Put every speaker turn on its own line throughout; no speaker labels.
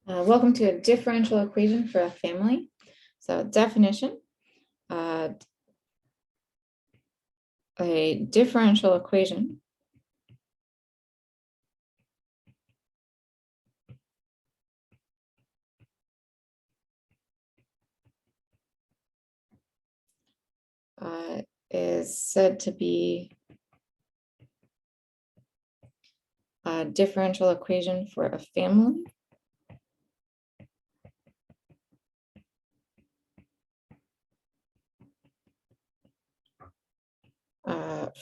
Welcome to a differential equation for a family. So definition, a differential equation is said to be a differential equation for a family.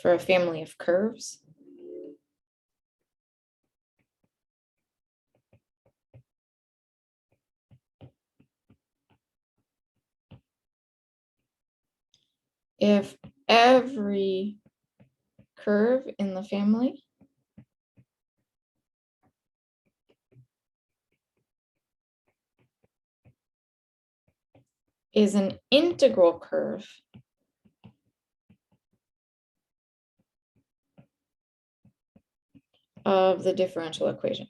For a family of curves. If every curve in the family is an integral curve of the differential equation.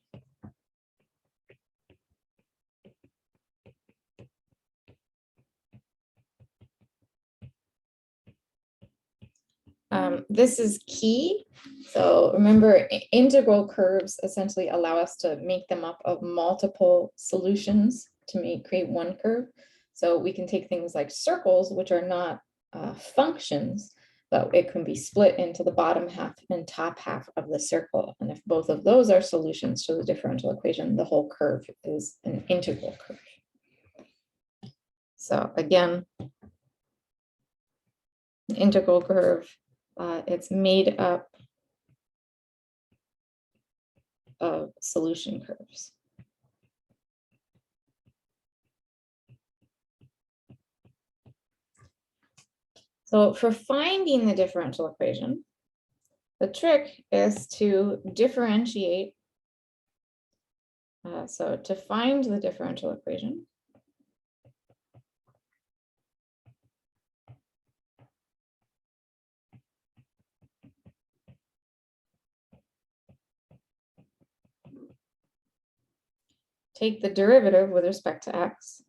This is key. So remember, integral curves essentially allow us to make them up of multiple solutions to create one curve. So we can take things like circles, which are not functions, but it can be split into the bottom half and top half of the circle. And if both of those are solutions to the differential equation, the whole curve is an integral curve. So again, an integral curve, it's made up of solution curves. So for finding the differential equation, the trick is to differentiate. So to find the differential equation, take the derivative with respect to x.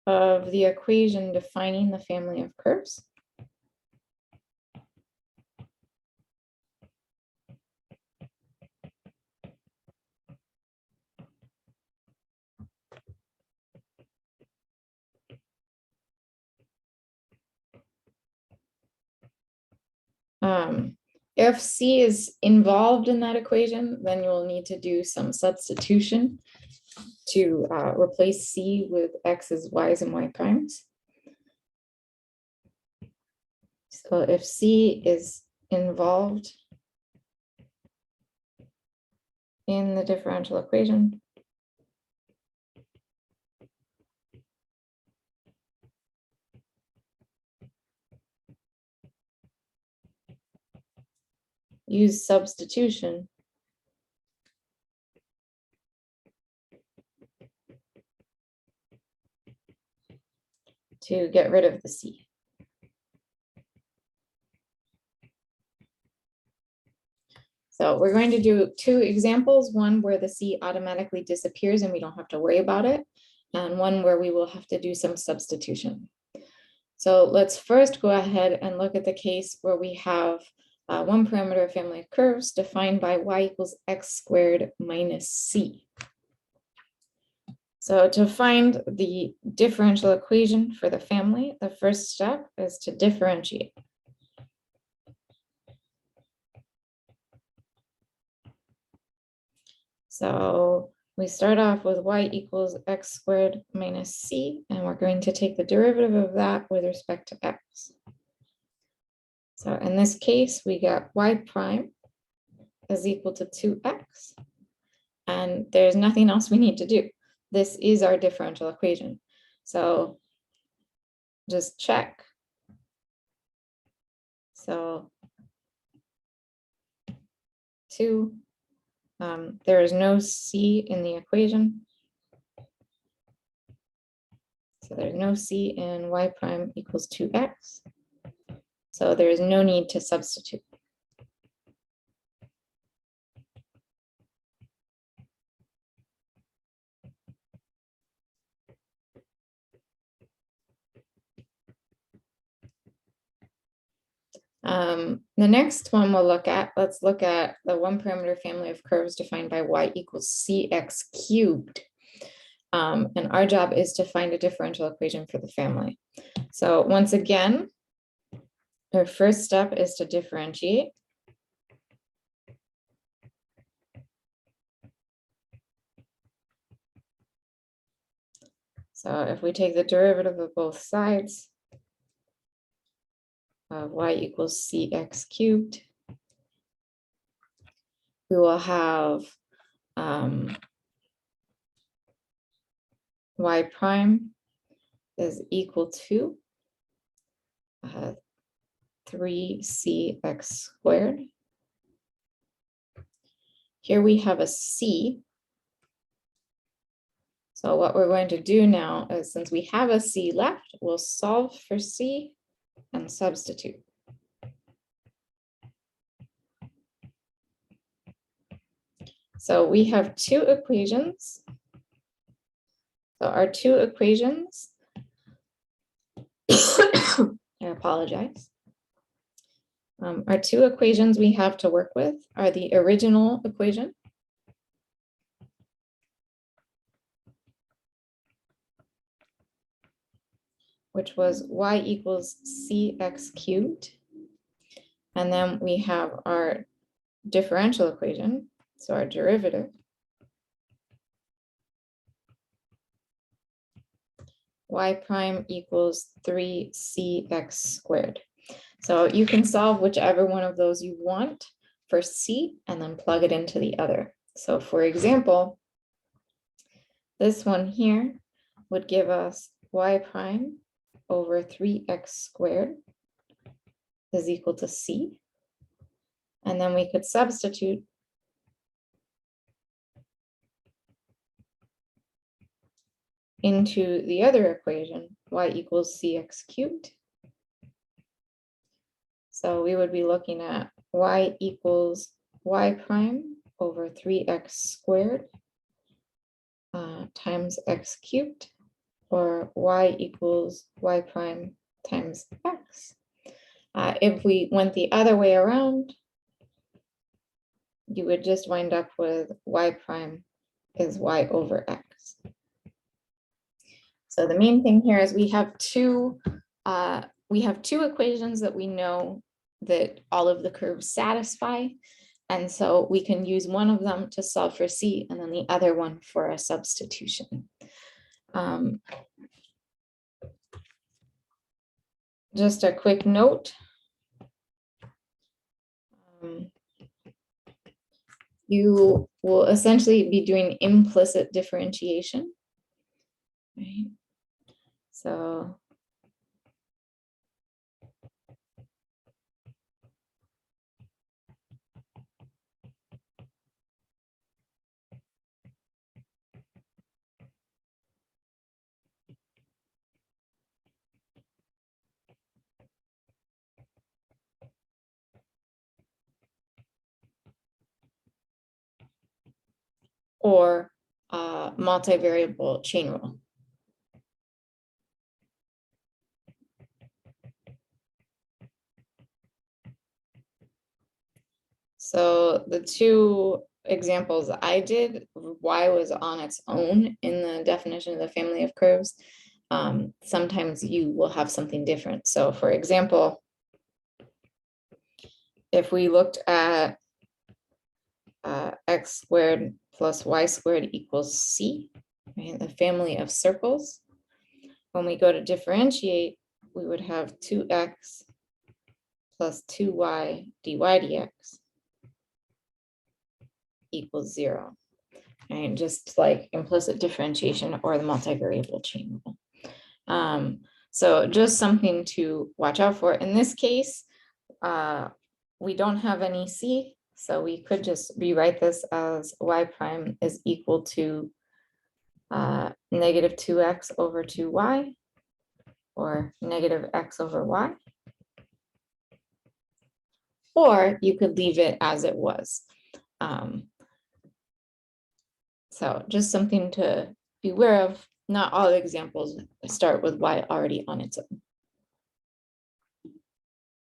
Of the equation defining the family of curves. If C is involved in that equation, then you'll need to do some substitution to replace C with x's, y's, and y primes. So if C is involved in the differential equation, use substitution to get rid of the C. So we're going to do two examples, one where the C automatically disappears and we don't have to worry about it, and one where we will have to do some substitution. So let's first go ahead and look at the case where we have one parameter family of curves defined by y equals x squared minus c. So to find the differential equation for the family, the first step is to differentiate. So we start off with y equals x squared minus c, and we're going to take the derivative of that with respect to x. So in this case, we got y prime is equal to 2x, and there's nothing else we need to do. This is our differential equation. So just check. So 2, there is no c in the equation. So there's no c in y prime equals 2x. So there is no need to substitute. The next one we'll look at, let's look at the one parameter family of curves defined by y equals cx cubed. And our job is to find a differential equation for the family. So once again, our first step is to differentiate. So if we take the derivative of both sides, y equals cx cubed, we will have y prime is equal to 3cx squared. Here we have a c. So what we're going to do now is, since we have a c left, we'll solve for c and substitute. So we have two equations. So our two equations, I apologize. Our two equations we have to work with are the original equation, which was y equals cx cubed. And then we have our differential equation, so our derivative, y prime equals 3cx squared. So you can solve whichever one of those you want for c and then plug it into the other. So for example, this one here would give us y prime over 3x squared is equal to c. And then we could substitute into the other equation, y equals cx cubed. So we would be looking at y equals y prime over 3x squared times x cubed, or y equals y prime times x. If we went the other way around, you would just wind up with y prime is y over x. So the main thing here is we have two equations that we know that all of the curves satisfy. And so we can use one of them to solve for c and then the other one for a substitution. Just a quick note. You will essentially be doing implicit differentiation. Right? So or multivariable chain rule. So the two examples I did, y was on its own in the definition of the family of curves. Sometimes you will have something different. So for example, if we looked at x squared plus y squared equals c, right, the family of circles, when we go to differentiate, we would have 2x plus 2y dy dx equals 0. And just like implicit differentiation or the multivariable chain rule. So just something to watch out for. In this case, we don't have any c, so we could just rewrite this as y prime is equal to negative 2x over 2y. or negative x over y. Or you could leave it as it was. So just something to be aware of. Not all examples start with y already on its own.